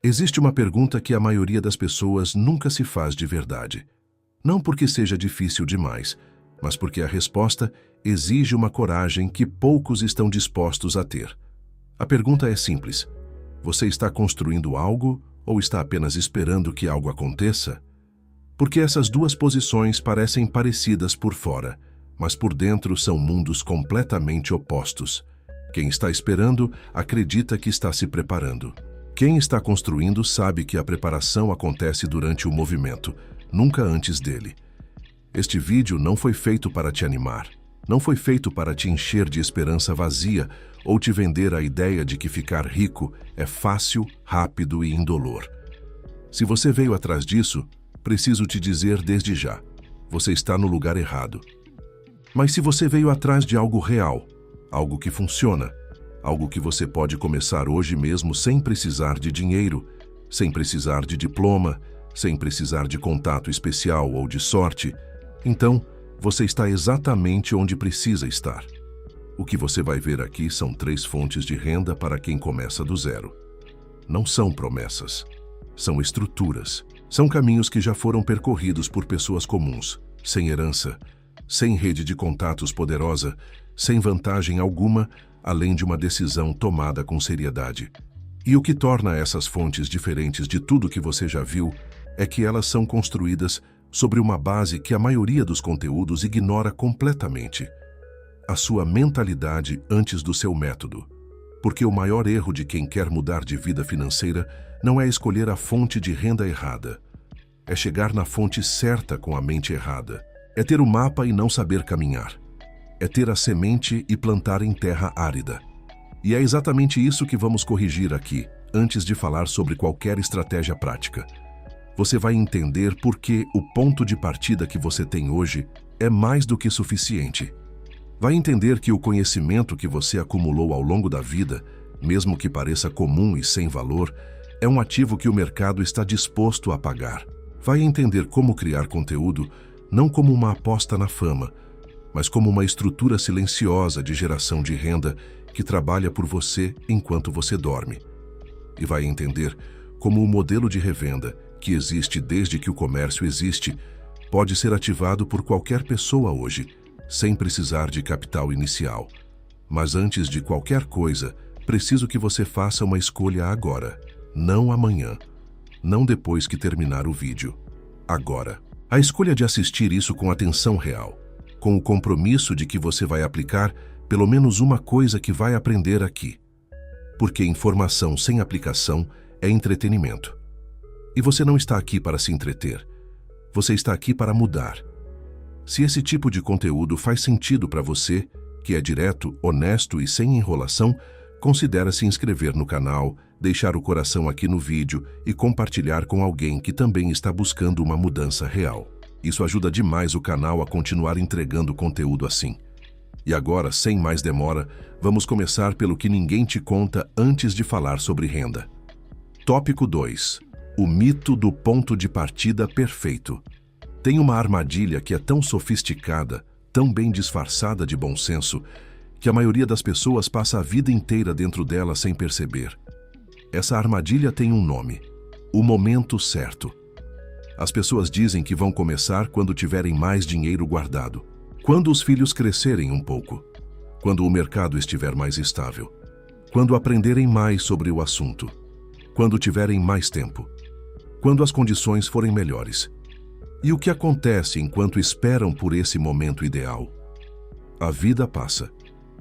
Existe uma pergunta que a maioria das pessoas nunca se faz de verdade. Não porque seja difícil demais, mas porque a resposta exige uma coragem que poucos estão dispostos a ter. A pergunta é simples: você está construindo algo ou está apenas esperando que algo aconteça? Porque essas duas posições parecem parecidas por fora, mas por dentro são mundos completamente opostos. Quem está esperando acredita que está se preparando. Quem está construindo sabe que a preparação acontece durante o movimento, nunca antes dele. Este vídeo não foi feito para te animar, não foi feito para te encher de esperança vazia ou te vender a ideia de que ficar rico é fácil, rápido e indolor. Se você veio atrás disso, preciso te dizer desde já, você está no lugar errado. Mas se você veio atrás de algo real, algo que funciona, algo que você pode começar hoje mesmo sem precisar de dinheiro, sem precisar de diploma, sem precisar de contato especial ou de sorte, então você está exatamente onde precisa estar. O que você vai ver aqui são 3 fontes de renda para quem começa do zero. Não são promessas, são estruturas. São caminhos que já foram percorridos por pessoas comuns, sem herança, sem rede de contatos poderosa, sem vantagem alguma, além de uma decisão tomada com seriedade. E o que torna essas fontes diferentes de tudo que você já viu é que elas são construídas sobre uma base que a maioria dos conteúdos ignora completamente: a sua mentalidade antes do seu método. Porque o maior erro de quem quer mudar de vida financeira não é escolher a fonte de renda errada. É chegar na fonte certa com a mente errada. É ter o mapa e não saber caminhar. É ter a semente e plantar em terra árida. E é exatamente isso que vamos corrigir aqui, antes de falar sobre qualquer estratégia prática. Você vai entender por que o ponto de partida que você tem hoje é mais do que suficiente. Vai entender que o conhecimento que você acumulou ao longo da vida, mesmo que pareça comum e sem valor, é um ativo que o mercado está disposto a pagar. Vai entender como criar conteúdo não como uma aposta na fama, mas como uma estrutura silenciosa de geração de renda que trabalha por você enquanto você dorme. E vai entender como o modelo de revenda, que existe desde que o comércio existe, pode ser ativado por qualquer pessoa hoje, sem precisar de capital inicial. Mas antes de qualquer coisa, preciso que você faça uma escolha agora, não amanhã, não depois que terminar o vídeo. Agora. A escolha de assistir isso com atenção real, com o compromisso de que você vai aplicar pelo menos uma coisa que vai aprender aqui. Porque informação sem aplicação é entretenimento. E você não está aqui para se entreter. Você está aqui para mudar. Se esse tipo de conteúdo faz sentido para você, que é direto, honesto e sem enrolação, considere se inscrever no canal, deixar o coração aqui no vídeo e compartilhar com alguém que também está buscando uma mudança real. Isso ajuda demais o canal a continuar entregando conteúdo assim. E agora, sem mais demora, vamos começar pelo que ninguém te conta antes de falar sobre renda. Tópico 2. O mito do ponto de partida perfeito. Tem uma armadilha que é tão sofisticada, tão bem disfarçada de bom senso, que a maioria das pessoas passa a vida inteira dentro dela sem perceber. Essa armadilha tem um nome: o momento certo. As pessoas dizem que vão começar quando tiverem mais dinheiro guardado, quando os filhos crescerem um pouco, quando o mercado estiver mais estável, quando aprenderem mais sobre o assunto, quando tiverem mais tempo, quando as condições forem melhores. E o que acontece enquanto esperam por esse momento ideal? A vida passa,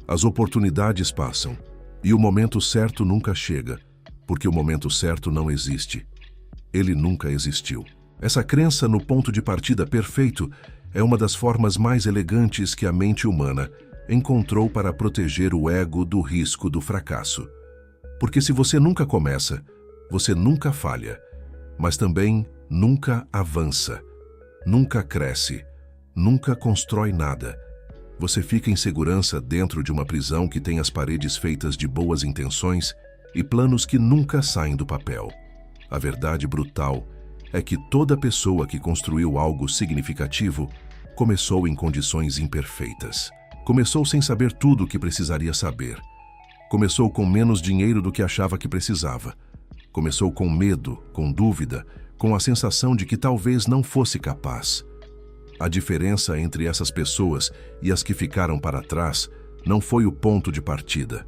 as oportunidades passam, e o momento certo nunca chega, porque o momento certo não existe. Ele nunca existiu. Essa crença no ponto de partida perfeito é uma das formas mais elegantes que a mente humana encontrou para proteger o ego do risco do fracasso. Porque se você nunca começa, você nunca falha, mas também nunca avança, nunca cresce, nunca constrói nada. Você fica em segurança dentro de uma prisão que tem as paredes feitas de boas intenções e planos que nunca saem do papel. A verdade brutal é que toda pessoa que construiu algo significativo começou em condições imperfeitas. Começou sem saber tudo o que precisaria saber. Começou com menos dinheiro do que achava que precisava. Começou com medo, com dúvida, com a sensação de que talvez não fosse capaz. A diferença entre essas pessoas e as que ficaram para trás não foi o ponto de partida.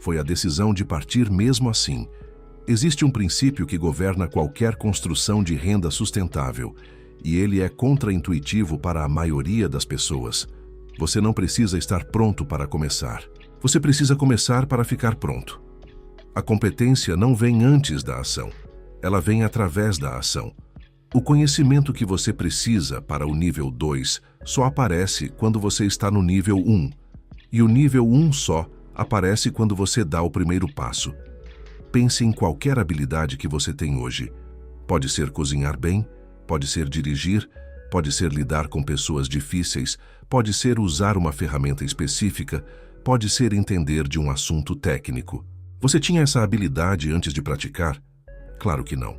Foi a decisão de partir mesmo assim. Existe um princípio que governa qualquer construção de renda sustentável, e ele é contraintuitivo para a maioria das pessoas. Você não precisa estar pronto para começar. Você precisa começar para ficar pronto. A competência não vem antes da ação. Ela vem através da ação. O conhecimento que você precisa para o nível 2 só aparece quando você está no nível 1. E o nível 1 só aparece quando você dá o primeiro passo. Pense em qualquer habilidade que você tem hoje. Pode ser cozinhar bem, pode ser dirigir, pode ser lidar com pessoas difíceis, pode ser usar uma ferramenta específica, pode ser entender de um assunto técnico. Você tinha essa habilidade antes de praticar? Claro que não.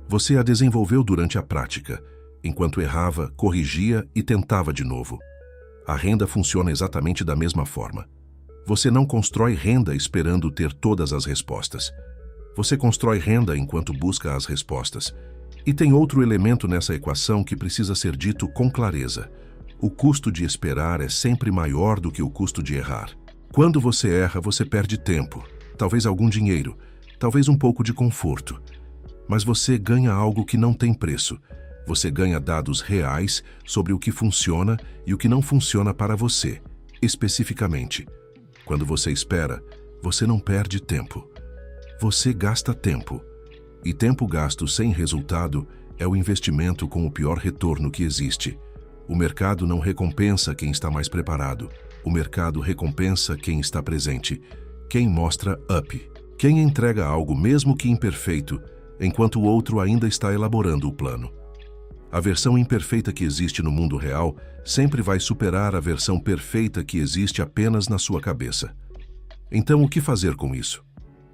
Você a desenvolveu durante a prática, enquanto errava, corrigia e tentava de novo. A renda funciona exatamente da mesma forma. Você não constrói renda esperando ter todas as respostas. Você constrói renda enquanto busca as respostas. E tem outro elemento nessa equação que precisa ser dito com clareza. O custo de esperar é sempre maior do que o custo de errar. Quando você erra, você perde tempo, talvez algum dinheiro, talvez um pouco de conforto. Mas você ganha algo que não tem preço. Você ganha dados reais sobre o que funciona e o que não funciona para você, especificamente. Quando você espera, você não perde tempo. Você gasta tempo. E tempo gasto sem resultado é o investimento com o pior retorno que existe. O mercado não recompensa quem está mais preparado. O mercado recompensa quem está presente. Quem mostra up. Quem entrega algo mesmo que imperfeito, enquanto o outro ainda está elaborando o plano. A versão imperfeita que existe no mundo real sempre vai superar a versão perfeita que existe apenas na sua cabeça. Então, o que fazer com isso?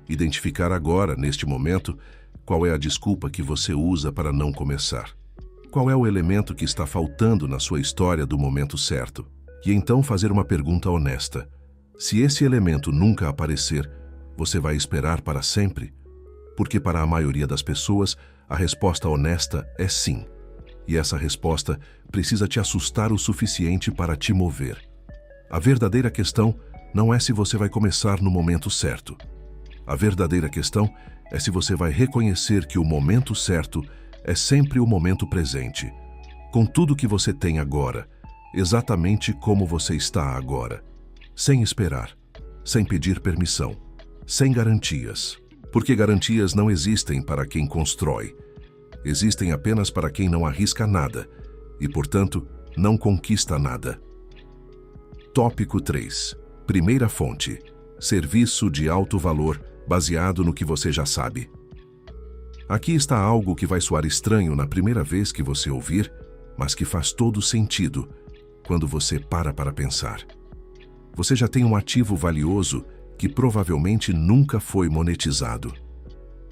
Identificar agora, neste momento, qual é a desculpa que você usa para não começar. Qual é o elemento que está faltando na sua história do momento certo? E então fazer uma pergunta honesta. Se esse elemento nunca aparecer, você vai esperar para sempre? Porque para a maioria das pessoas, a resposta honesta é sim. E essa resposta precisa te assustar o suficiente para te mover. A verdadeira questão não é se você vai começar no momento certo. A verdadeira questão é se você vai reconhecer que o momento certo é sempre o momento presente, com tudo que você tem agora, exatamente como você está agora, sem esperar, sem pedir permissão, sem garantias. Porque garantias não existem para quem constrói. Existem apenas para quem não arrisca nada e, portanto, não conquista nada. Tópico 3. Primeira fonte. Serviço de alto valor baseado no que você já sabe. Aqui está algo que vai soar estranho na primeira vez que você ouvir, mas que faz todo sentido quando você para pensar. Você já tem um ativo valioso que provavelmente nunca foi monetizado.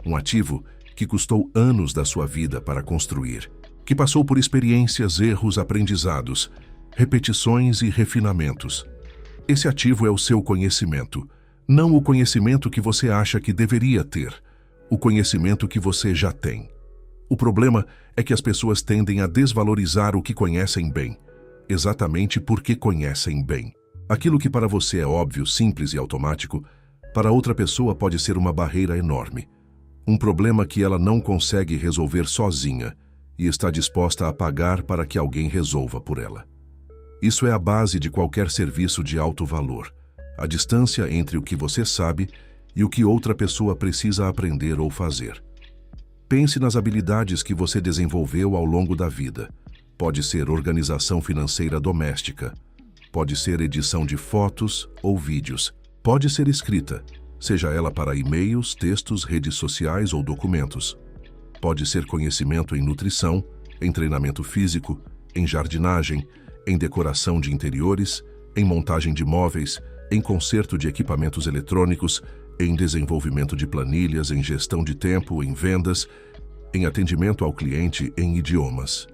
Um ativo que custou anos da sua vida para construir, que passou por experiências, erros, aprendizados, repetições e refinamentos. Esse ativo é o seu conhecimento, não o conhecimento que você acha que deveria ter, o conhecimento que você já tem. O problema é que as pessoas tendem a desvalorizar o que conhecem bem, exatamente porque conhecem bem. Aquilo que para você é óbvio, simples e automático, para outra pessoa pode ser uma barreira enorme. Um problema que ela não consegue resolver sozinha e está disposta a pagar para que alguém resolva por ela. Isso é a base de qualquer serviço de alto valor. A distância entre o que você sabe e o que outra pessoa precisa aprender ou fazer. Pense nas habilidades que você desenvolveu ao longo da vida. Pode ser organização financeira doméstica, pode ser edição de fotos ou vídeos, pode ser escrita, seja ela para e-mails, textos, redes sociais ou documentos. Pode ser conhecimento em nutrição, em treinamento físico, em jardinagem, em decoração de interiores, em montagem de móveis, em conserto de equipamentos eletrônicos, em desenvolvimento de planilhas, em gestão de tempo, em vendas, em atendimento ao cliente, em idiomas.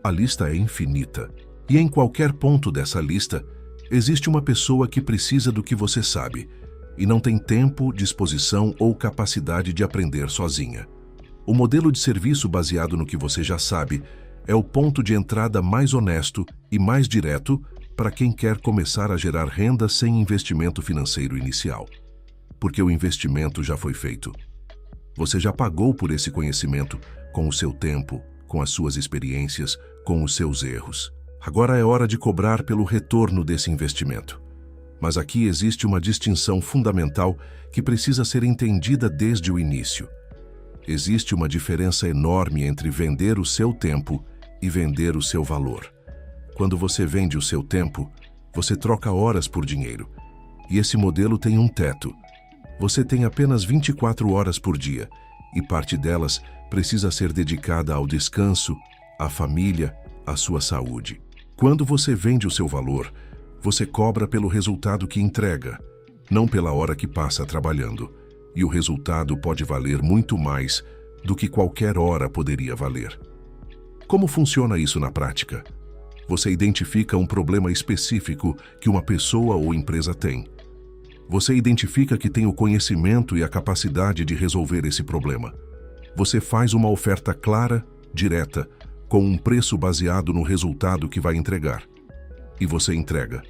A lista é infinita. E em qualquer ponto dessa lista, existe uma pessoa que precisa do que você sabe, e não tem tempo, disposição ou capacidade de aprender sozinha. O modelo de serviço baseado no que você já sabe é o ponto de entrada mais honesto e mais direto para quem quer começar a gerar renda sem investimento financeiro inicial. Porque o investimento já foi feito. Você já pagou por esse conhecimento com o seu tempo, com as suas experiências, com os seus erros. Agora é hora de cobrar pelo retorno desse investimento. Mas aqui existe uma distinção fundamental que precisa ser entendida desde o início. Existe uma diferença enorme entre vender o seu tempo e vender o seu valor. Quando você vende o seu tempo, você troca horas por dinheiro. E esse modelo tem um teto. Você tem apenas 24 horas por dia, e parte delas precisa ser dedicada ao descanso, à família, à sua saúde. Quando você vende o seu valor, você cobra pelo resultado que entrega, não pela hora que passa trabalhando. E o resultado pode valer muito mais do que qualquer hora poderia valer. Como funciona isso na prática? Você identifica um problema específico que uma pessoa ou empresa tem. Você identifica que tem o conhecimento e a capacidade de resolver esse problema. Você faz uma oferta clara, direta, com um preço baseado no resultado que vai entregar. E você entrega.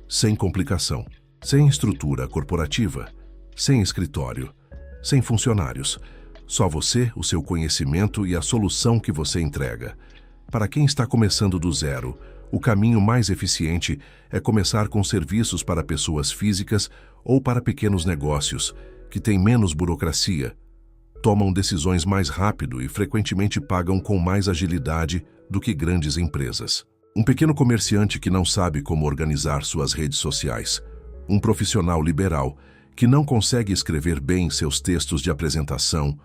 Sem complicação, sem estrutura corporativa, sem escritório, sem funcionários. Só você, o seu conhecimento e a solução que você entrega. Para quem está começando do zero, o caminho mais eficiente é começar com serviços para pessoas físicas ou para pequenos negócios, que têm menos burocracia, tomam decisões mais rápido e frequentemente pagam com mais agilidade do que grandes empresas. Um pequeno comerciante que não sabe como organizar suas redes sociais, um profissional liberal que não consegue escrever bem seus textos de apresentação,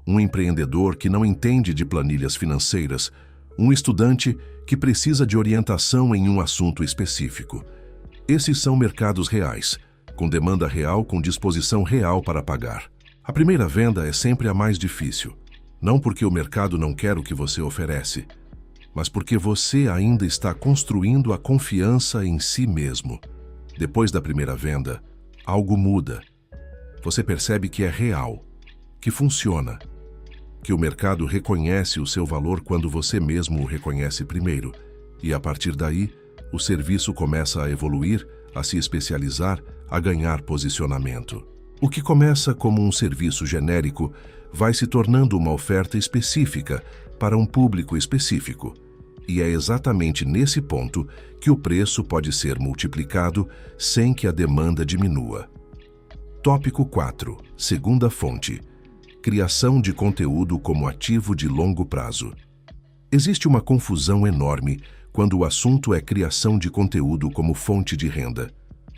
um empreendedor que não entende de planilhas financeiras, um estudante que precisa de orientação em um assunto específico. Esses são mercados reais, com demanda real, com disposição real para pagar. A primeira venda é sempre a mais difícil, não porque o mercado não quer o que você oferece, mas porque você ainda está construindo a confiança em si mesmo. Depois da primeira venda, algo muda. Você percebe que é real, que funciona, que o mercado reconhece o seu valor quando você mesmo o reconhece primeiro, e a partir daí, o serviço começa a evoluir, a se especializar, a ganhar posicionamento. O que começa como um serviço genérico vai se tornando uma oferta específica para um público específico. E é exatamente nesse ponto que o preço pode ser multiplicado sem que a demanda diminua. Tópico 4. Segunda fonte. Criação de conteúdo como ativo de longo prazo. Existe uma confusão enorme quando o assunto é criação de conteúdo como fonte de renda.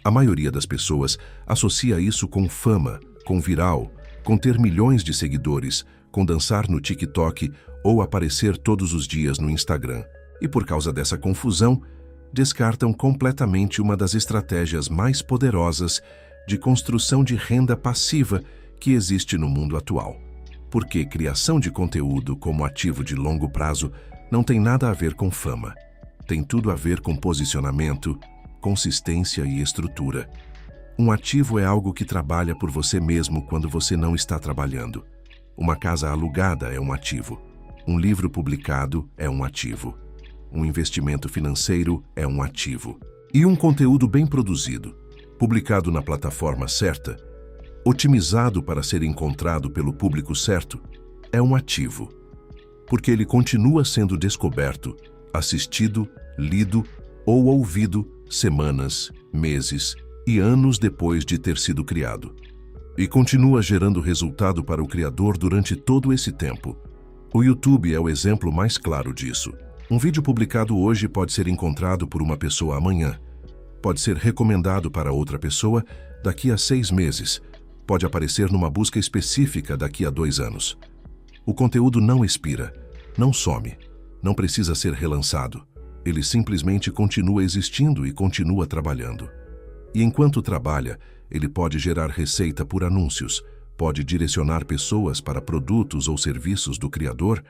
A maioria das pessoas associa isso com fama, com viral, com ter milhões de seguidores, com dançar no TikTok ou aparecer todos os dias no Instagram. E por causa dessa confusão, descartam completamente uma das estratégias mais poderosas de construção de renda passiva que existe no mundo atual. Porque criação de conteúdo como ativo de longo prazo não tem nada a ver com fama. Tem tudo a ver com posicionamento, consistência e estrutura. Um ativo é algo que trabalha por você mesmo quando você não está trabalhando. Uma casa alugada é um ativo. Um livro publicado é um ativo. Um investimento financeiro é um ativo. E um conteúdo bem produzido, publicado na plataforma certa, otimizado para ser encontrado pelo público certo, é um ativo. Porque ele continua sendo descoberto, assistido, lido ou ouvido semanas, meses e anos depois de ter sido criado. E continua gerando resultado para o criador durante todo esse tempo. O YouTube é o exemplo mais claro disso. Um vídeo publicado hoje pode ser encontrado por uma pessoa amanhã. Pode ser recomendado para outra pessoa daqui a 6 meses. Pode aparecer numa busca específica daqui a 2 anos. O conteúdo não expira, não some, não precisa ser relançado. Ele simplesmente continua existindo e continua trabalhando. E enquanto trabalha, ele pode gerar receita por anúncios, pode direcionar pessoas para produtos ou serviços do criador,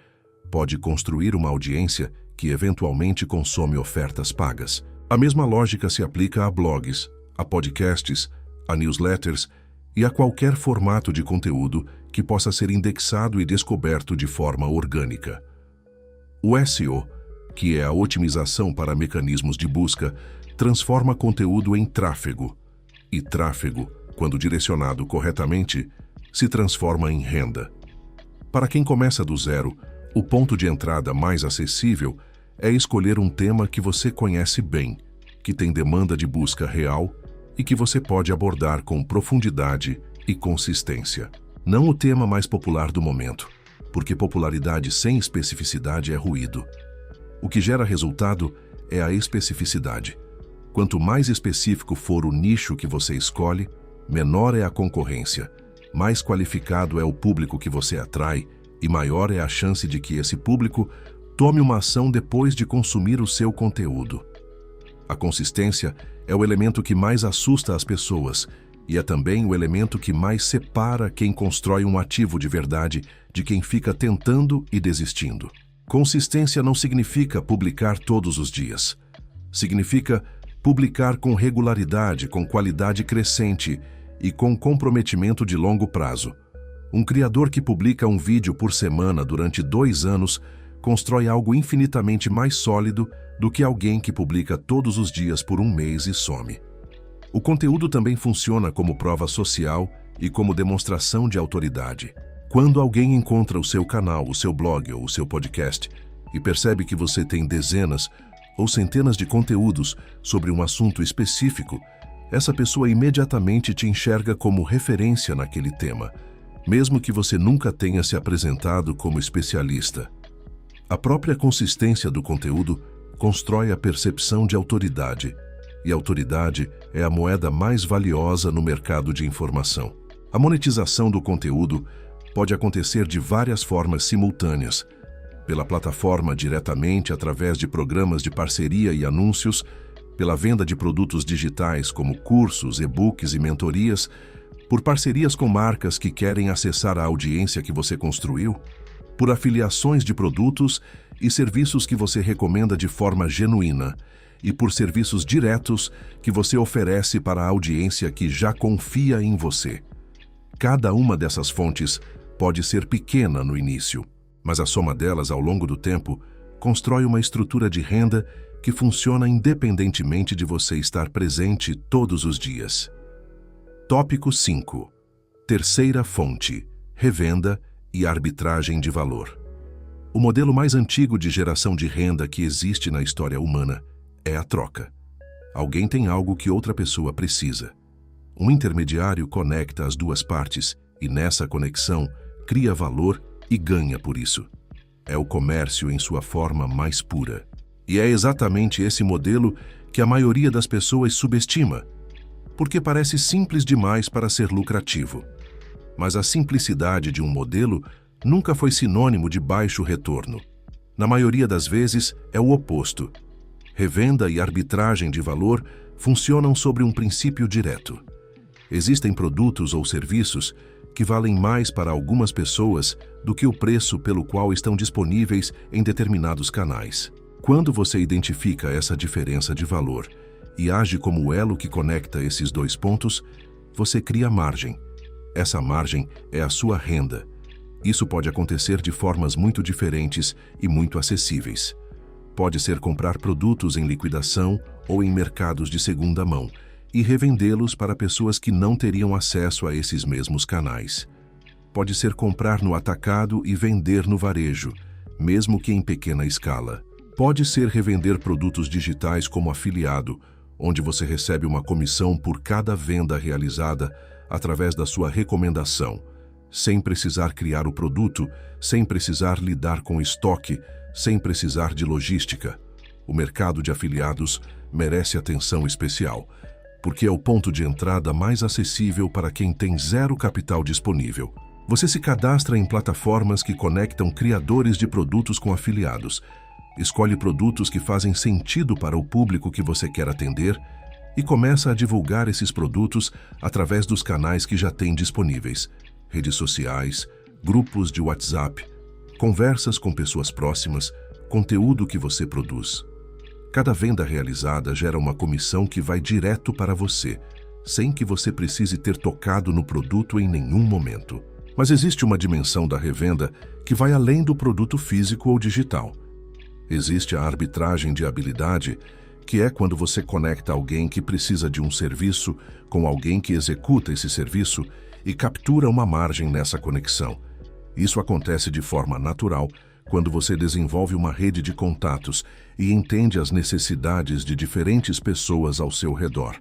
pode construir uma audiência que eventualmente consome ofertas pagas. A mesma lógica se aplica a blogs, a podcasts, a newsletters e a qualquer formato de conteúdo que possa ser indexado e descoberto de forma orgânica. O SEO, que é a otimização para mecanismos de busca, transforma conteúdo em tráfego, e tráfego, quando direcionado corretamente, se transforma em renda. Para quem começa do zero, o ponto de entrada mais acessível é escolher um tema que você conhece bem, que tem demanda de busca real e que você pode abordar com profundidade e consistência. Não o tema mais popular do momento, porque popularidade sem especificidade é ruído. O que gera resultado é a especificidade. Quanto mais específico for o nicho que você escolhe, menor é a concorrência, mais qualificado é o público que você atrai e maior é a chance de que esse público tome uma ação depois de consumir o seu conteúdo. A consistência é o elemento que mais assusta as pessoas e é também o elemento que mais separa quem constrói um ativo de verdade de quem fica tentando e desistindo. Consistência não significa publicar todos os dias. Significa publicar com regularidade, com qualidade crescente e com comprometimento de longo prazo. Um criador que publica um vídeo por semana durante 2 anos constrói algo infinitamente mais sólido do que alguém que publica todos os dias por 1 mês e some. O conteúdo também funciona como prova social e como demonstração de autoridade. Quando alguém encontra o seu canal, o seu blog ou o seu podcast e percebe que você tem dezenas ou centenas de conteúdos sobre um assunto específico, essa pessoa imediatamente te enxerga como referência naquele tema, mesmo que você nunca tenha se apresentado como especialista. A própria consistência do conteúdo constrói a percepção de autoridade, e a autoridade é a moeda mais valiosa no mercado de informação. A monetização do conteúdo pode acontecer de várias formas simultâneas, pela plataforma diretamente através de programas de parceria e anúncios, pela venda de produtos digitais como cursos, e-books e mentorias, por parcerias com marcas que querem acessar a audiência que você construiu, por afiliações de produtos e serviços que você recomenda de forma genuína, e por serviços diretos que você oferece para a audiência que já confia em você. Cada uma dessas fontes pode ser pequena no início, mas a soma delas ao longo do tempo constrói uma estrutura de renda que funciona independentemente de você estar presente todos os dias. Tópico 5. Terceira fonte: revenda e arbitragem de valor. O modelo mais antigo de geração de renda que existe na história humana é a troca. Alguém tem algo que outra pessoa precisa. Um intermediário conecta as duas partes e, nessa conexão, cria valor e ganha por isso. É o comércio em sua forma mais pura. E é exatamente esse modelo que a maioria das pessoas subestima, porque parece simples demais para ser lucrativo. Mas a simplicidade de um modelo nunca foi sinônimo de baixo retorno. Na maioria das vezes, é o oposto. Revenda e arbitragem de valor funcionam sobre um princípio direto. Existem produtos ou serviços que valem mais para algumas pessoas do que o preço pelo qual estão disponíveis em determinados canais. Quando você identifica essa diferença de valor e age como o elo que conecta esses dois pontos, você cria margem. Essa margem é a sua renda. Isso pode acontecer de formas muito diferentes e muito acessíveis. Pode ser comprar produtos em liquidação ou em mercados de segunda mão e revendê-los para pessoas que não teriam acesso a esses mesmos canais. Pode ser comprar no atacado e vender no varejo, mesmo que em pequena escala. Pode ser revender produtos digitais como afiliado, onde você recebe uma comissão por cada venda realizada através da sua recomendação, sem precisar criar o produto, sem precisar lidar com estoque, sem precisar de logística. O mercado de afiliados merece atenção especial, porque é o ponto de entrada mais acessível para quem tem zero capital disponível. Você se cadastra em plataformas que conectam criadores de produtos com afiliados, escolhe produtos que fazem sentido para o público que você quer atender e começa a divulgar esses produtos através dos canais que já tem disponíveis: redes sociais, grupos de WhatsApp, conversas com pessoas próximas, conteúdo que você produz. Cada venda realizada gera uma comissão que vai direto para você, sem que você precise ter tocado no produto em nenhum momento. Mas existe uma dimensão da revenda que vai além do produto físico ou digital. Existe a arbitragem de habilidade, que é quando você conecta alguém que precisa de um serviço com alguém que executa esse serviço e captura uma margem nessa conexão. Isso acontece de forma natural quando você desenvolve uma rede de contatos e entende as necessidades de diferentes pessoas ao seu redor.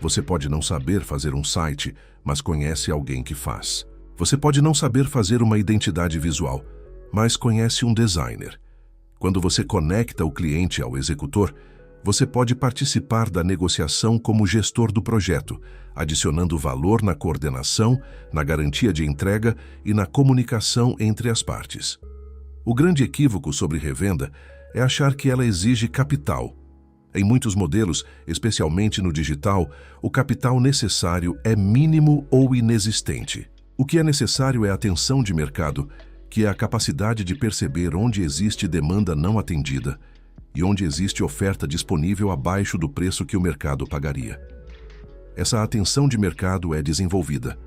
Você pode não saber fazer um site, mas conhece alguém que faz. Você pode não saber fazer uma identidade visual, mas conhece um designer. Quando você conecta o cliente ao executor, você pode participar da negociação como gestor do projeto, adicionando valor na coordenação, na garantia de entrega e na comunicação entre as partes. O grande equívoco sobre revenda é achar que ela exige capital. Em muitos modelos, especialmente no digital, o capital necessário é mínimo ou inexistente. O que é necessário é atenção de mercado, que é a capacidade de perceber onde existe demanda não atendida e onde existe oferta disponível abaixo do preço que o mercado pagaria. Essa atenção de mercado é desenvolvida.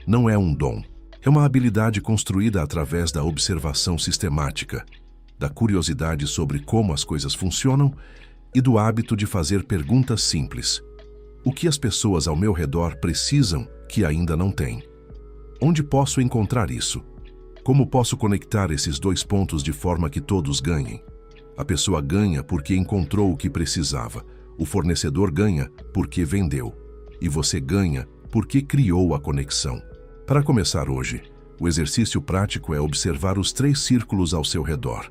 Não é um dom. É uma habilidade construída através da observação sistemática, da curiosidade sobre como as coisas funcionam e do hábito de fazer perguntas simples. O que as pessoas ao meu redor precisam que ainda não têm? Onde posso encontrar isso? Como posso conectar esses dois pontos de forma que todos ganhem? A pessoa ganha porque encontrou o que precisava, o fornecedor ganha porque vendeu, e você ganha porque criou a conexão. Para começar hoje, o exercício prático é observar os 3 círculos ao seu redor.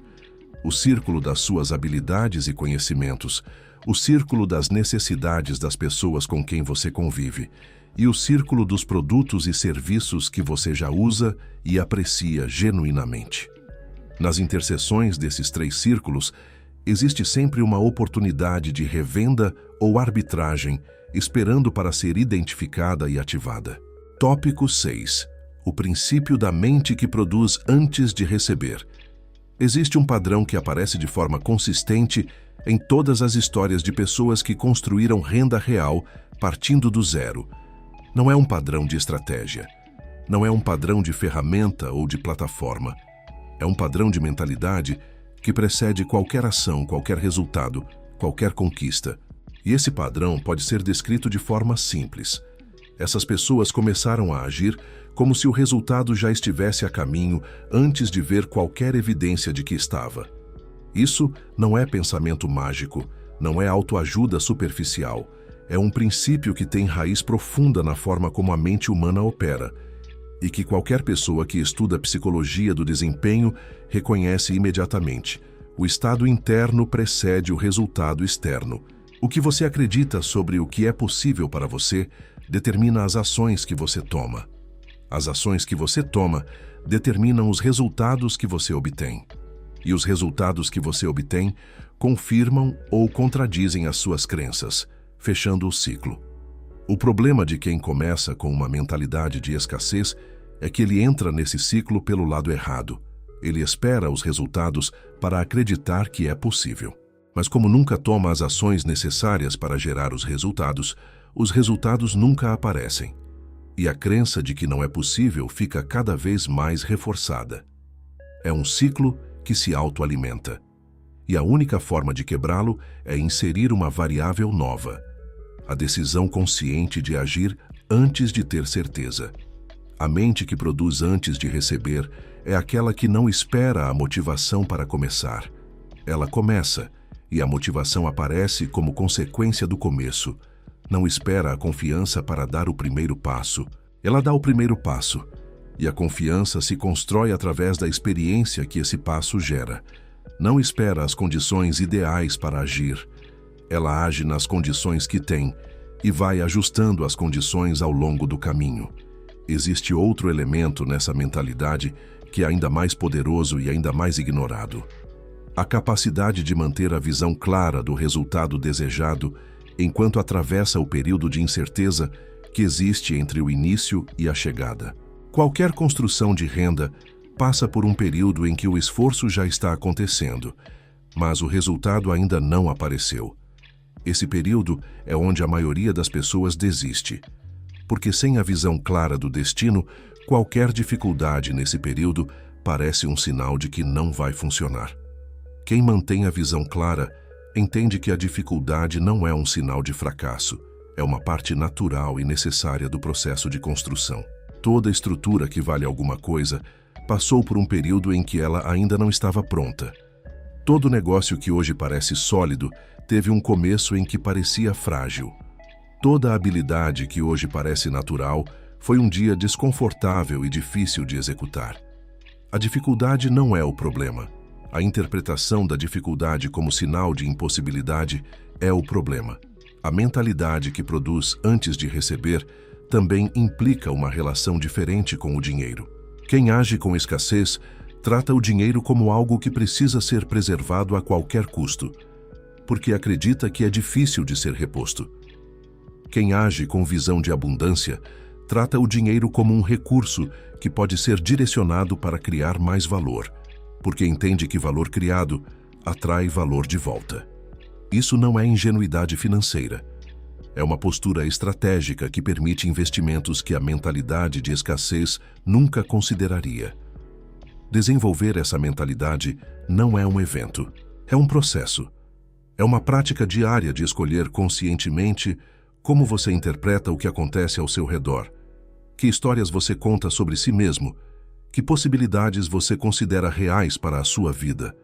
O círculo das suas habilidades e conhecimentos, o círculo das necessidades das pessoas com quem você convive, e o círculo dos produtos e serviços que você já usa e aprecia genuinamente. Nas interseções desses 3 círculos, existe sempre uma oportunidade de revenda ou arbitragem, esperando para ser identificada e ativada. Tópico 6. O princípio da mente que produz antes de receber. Existe um padrão que aparece de forma consistente em todas as histórias de pessoas que construíram renda real partindo do zero. Não é um padrão de estratégia. Não é um padrão de ferramenta ou de plataforma. É um padrão de mentalidade que precede qualquer ação, qualquer resultado, qualquer conquista. E esse padrão pode ser descrito de forma simples. Essas pessoas começaram a agir como se o resultado já estivesse a caminho antes de ver qualquer evidência de que estava. Isso não é pensamento mágico, não é autoajuda superficial. É um princípio que tem raiz profunda na forma como a mente humana opera e que qualquer pessoa que estuda a psicologia do desempenho reconhece imediatamente. O estado interno precede o resultado externo. O que você acredita sobre o que é possível para você determina as ações que você toma. As ações que você toma determinam os resultados que você obtém. E os resultados que você obtém confirmam ou contradizem as suas crenças, fechando o ciclo. O problema de quem começa com uma mentalidade de escassez é que ele entra nesse ciclo pelo lado errado. Ele espera os resultados para acreditar que é possível. Mas como nunca toma as ações necessárias para gerar os resultados nunca aparecem. E a crença de que não é possível fica cada vez mais reforçada. É um ciclo que se autoalimenta. E a única forma de quebrá-lo é inserir uma variável nova: a decisão consciente de agir antes de ter certeza. A mente que produz antes de receber é aquela que não espera a motivação para começar. Ela começa, e a motivação aparece como consequência do começo. Não espera a confiança para dar o primeiro passo. Ela dá o primeiro passo, e a confiança se constrói através da experiência que esse passo gera. Não espera as condições ideais para agir. Ela age nas condições que tem e vai ajustando as condições ao longo do caminho. Existe outro elemento nessa mentalidade que é ainda mais poderoso e ainda mais ignorado: a capacidade de manter a visão clara do resultado desejado enquanto atravessa o período de incerteza que existe entre o início e a chegada. Qualquer construção de renda passa por um período em que o esforço já está acontecendo, mas o resultado ainda não apareceu. Esse período é onde a maioria das pessoas desiste. porque sem a visão clara do destino, qualquer dificuldade nesse período parece um sinal de que não vai funcionar. Quem mantém a visão clara entende que a dificuldade não é um sinal de fracasso, é uma parte natural e necessária do processo de construção. Toda estrutura que vale alguma coisa passou por um período em que ela ainda não estava pronta. Todo negócio que hoje parece sólido teve um começo em que parecia frágil. Toda habilidade que hoje parece natural foi um dia desconfortável e difícil de executar. A dificuldade não é o problema. A interpretação da dificuldade como sinal de impossibilidade é o problema. A mentalidade que produz antes de receber também implica uma relação diferente com o dinheiro. Quem age com escassez trata o dinheiro como algo que precisa ser preservado a qualquer custo, porque acredita que é difícil de ser reposto. Quem age com visão de abundância trata o dinheiro como um recurso que pode ser direcionado para criar mais valor, porque entende que valor criado atrai valor de volta. Isso não é ingenuidade financeira. É uma postura estratégica que permite investimentos que a mentalidade de escassez nunca consideraria. Desenvolver essa mentalidade não é um evento, é um processo. É uma prática diária de escolher conscientemente como você interpreta o que acontece ao seu redor, que histórias você conta sobre si mesmo, que possibilidades você considera reais para a sua vida.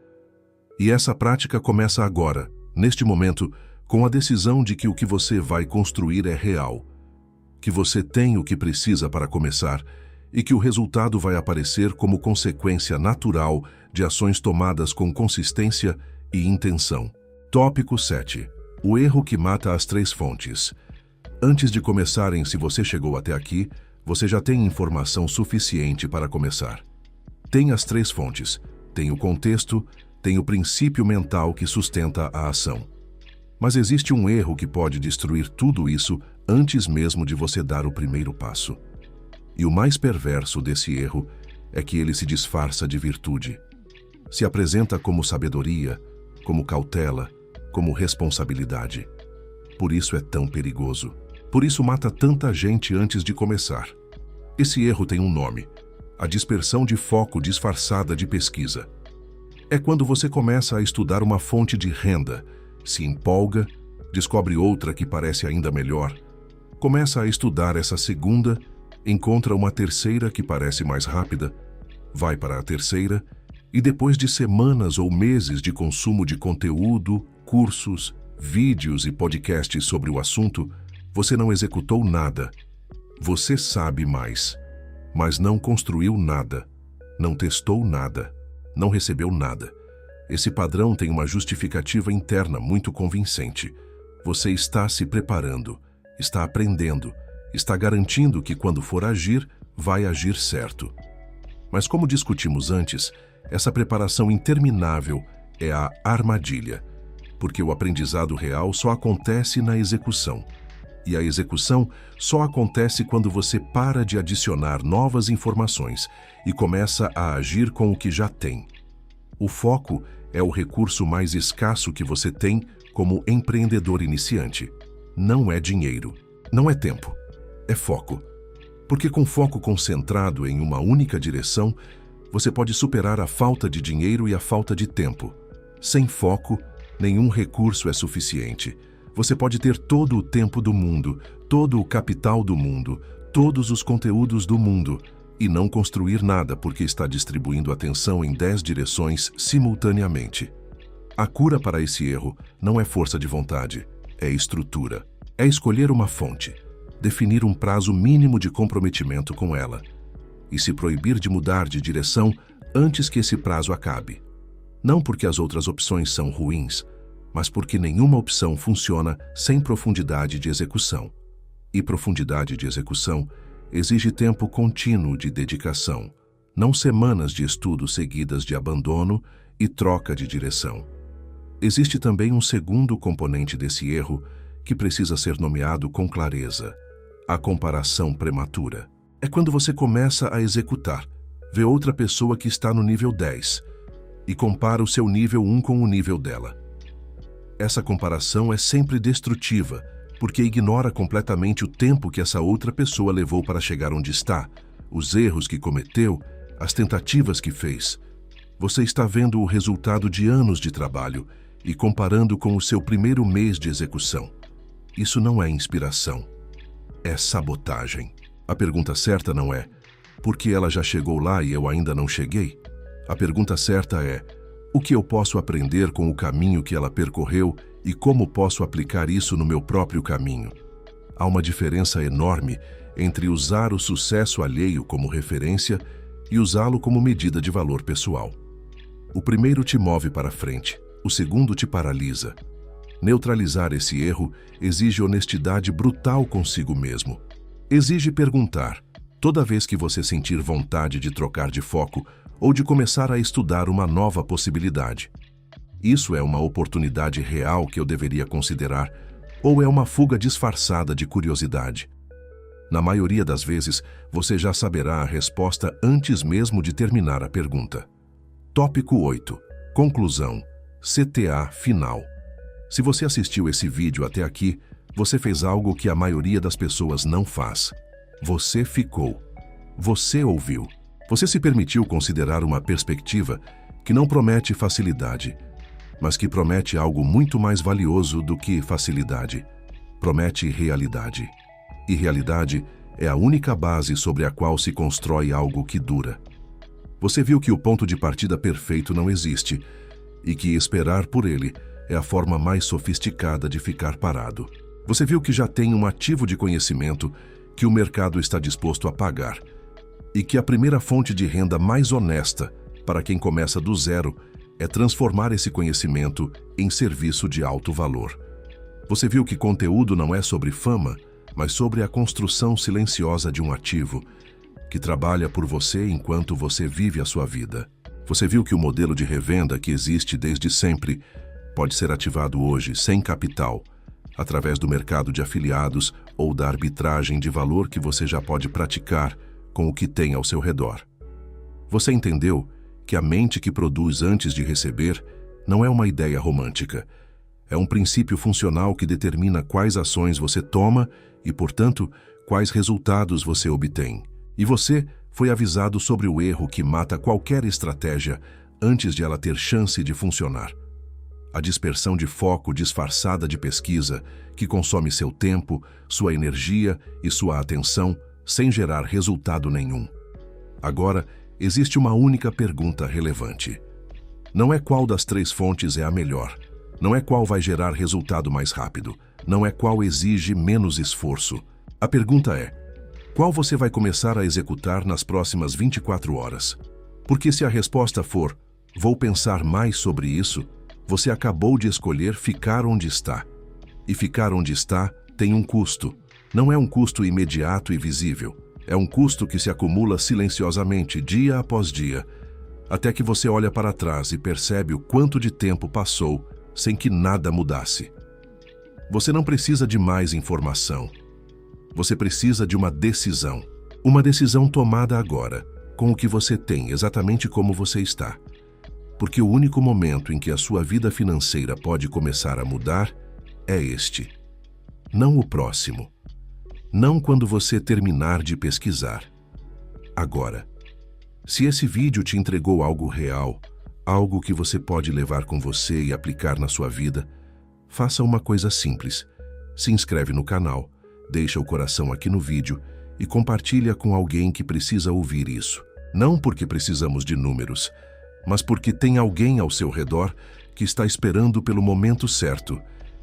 E essa prática começa agora, neste momento, com a decisão de que o que você vai construir é real, que você tem o que precisa para começar e que o resultado vai aparecer como consequência natural de ações tomadas com consistência e intenção. Tópico 7. O erro que mata as 3 fontes. Antes de começarem, se você chegou até aqui, você já tem informação suficiente para começar. Tem as 3 fontes, tem o contexto, tem o princípio mental que sustenta a ação. Mas existe um erro que pode destruir tudo isso antes mesmo de você dar o primeiro passo. E o mais perverso desse erro é que ele se disfarça de virtude. Se apresenta como sabedoria, como cautela, como responsabilidade. Por isso é tão perigoso. Por isso mata tanta gente antes de começar. Esse erro tem um nome: a dispersão de foco disfarçada de pesquisa. É quando você começa a estudar uma fonte de renda, se empolga, descobre outra que parece ainda melhor, começa a estudar essa segunda, encontra uma terceira que parece mais rápida, vai para a terceira e depois de semanas ou meses de consumo de conteúdo, cursos, vídeos e podcasts sobre o assunto, você não executou nada. Você sabe mais, mas não construiu nada, não testou nada, não recebeu nada. Esse padrão tem uma justificativa interna muito convincente. Você está se preparando, está aprendendo, está garantindo que quando for agir, vai agir certo. Mas como discutimos antes, essa preparação interminável é a armadilha, porque o aprendizado real só acontece na execução. E a execução só acontece quando você para de adicionar novas informações e começa a agir com o que já tem. O foco é o recurso mais escasso que você tem como empreendedor iniciante. Não é dinheiro, não é tempo, é foco. Porque com foco concentrado em uma única direção, você pode superar a falta de dinheiro e a falta de tempo. Sem foco, nenhum recurso é suficiente. Você pode ter todo o tempo do mundo, todo o capital do mundo, todos os conteúdos do mundo e não construir nada porque está distribuindo atenção em 10 direções simultaneamente. A cura para esse erro não é força de vontade, é estrutura. É escolher uma fonte, definir um prazo mínimo de comprometimento com ela e se proibir de mudar de direção antes que esse prazo acabe. Não porque as outras opções são ruins, mas porque nenhuma opção funciona sem profundidade de execução. E profundidade de execução exige tempo contínuo de dedicação, não semanas de estudo seguidas de abandono e troca de direção. Existe também um segundo componente desse erro que precisa ser nomeado com clareza: a comparação prematura. É quando você começa a executar, vê outra pessoa que está no nível 10 e compara o seu nível 1 com o nível dela. Essa comparação é sempre destrutiva, porque ignora completamente o tempo que essa outra pessoa levou para chegar onde está, os erros que cometeu, as tentativas que fez. Você está vendo o resultado de anos de trabalho e comparando com o seu primeiro mês de execução. Isso não é inspiração, é sabotagem. A pergunta certa não é: por que ela já chegou lá e eu ainda não cheguei? A pergunta certa é: o que eu posso aprender com o caminho que ela percorreu e como posso aplicar isso no meu próprio caminho? Há uma diferença enorme entre usar o sucesso alheio como referência e usá-lo como medida de valor pessoal. O primeiro te move para frente, o segundo te paralisa. Neutralizar esse erro exige honestidade brutal consigo mesmo. Exige perguntar, toda vez que você sentir vontade de trocar de foco ou de começar a estudar uma nova possibilidade: isso é uma oportunidade real que eu deveria considerar, ou é uma fuga disfarçada de curiosidade? Na maioria das vezes, você já saberá a resposta antes mesmo de terminar a pergunta. Tópico 8. Conclusão. CTA final. Se você assistiu esse vídeo até aqui, você fez algo que a maioria das pessoas não faz. Você ficou. Você ouviu. Você se permitiu considerar uma perspectiva que não promete facilidade, mas que promete algo muito mais valioso do que facilidade. Promete realidade. E realidade é a única base sobre a qual se constrói algo que dura. Você viu que o ponto de partida perfeito não existe e que esperar por ele é a forma mais sofisticada de ficar parado. Você viu que já tem um ativo de conhecimento que o mercado está disposto a pagar e que a primeira fonte de renda mais honesta para quem começa do zero é transformar esse conhecimento em serviço de alto valor. Você viu que conteúdo não é sobre fama, mas sobre a construção silenciosa de um ativo que trabalha por você enquanto você vive a sua vida. Você viu que o modelo de revenda que existe desde sempre pode ser ativado hoje sem capital, através do mercado de afiliados ou da arbitragem de valor que você já pode praticar com o que tem ao seu redor. Você entendeu que a mente que produz antes de receber não é uma ideia romântica. É um princípio funcional que determina quais ações você toma e, portanto, quais resultados você obtém. E você foi avisado sobre o erro que mata qualquer estratégia antes de ela ter chance de funcionar. A dispersão de foco disfarçada de pesquisa que consome seu tempo, sua energia e sua atenção sem gerar resultado nenhum. Agora, existe uma única pergunta relevante. Não é qual das três fontes é a melhor. Não é qual vai gerar resultado mais rápido. Não é qual exige menos esforço. A pergunta é: qual você vai começar a executar nas próximas 24 horas? Porque se a resposta for: vou pensar mais sobre isso, você acabou de escolher ficar onde está. E ficar onde está tem um custo. Não é um custo imediato e visível. É um custo que se acumula silenciosamente, dia após dia, até que você olha para trás e percebe o quanto de tempo passou sem que nada mudasse. Você não precisa de mais informação. Você precisa de uma decisão. Uma decisão tomada agora, com o que você tem, exatamente como você está. Porque o único momento em que a sua vida financeira pode começar a mudar é este. Não o próximo. Não quando você terminar de pesquisar. Agora. Se esse vídeo te entregou algo real, algo que você pode levar com você e aplicar na sua vida, faça uma coisa simples. Se inscreve no canal, deixa o coração aqui no vídeo e compartilha com alguém que precisa ouvir isso. Não porque precisamos de números, mas porque tem alguém ao seu redor que está esperando pelo momento certo,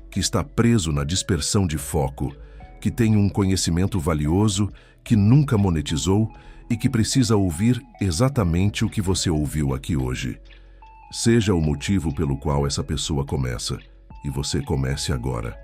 que está preso na dispersão de foco, que tem um conhecimento valioso, que nunca monetizou e que precisa ouvir exatamente o que você ouviu aqui hoje. Seja o motivo pelo qual essa pessoa começa, e você comece agora.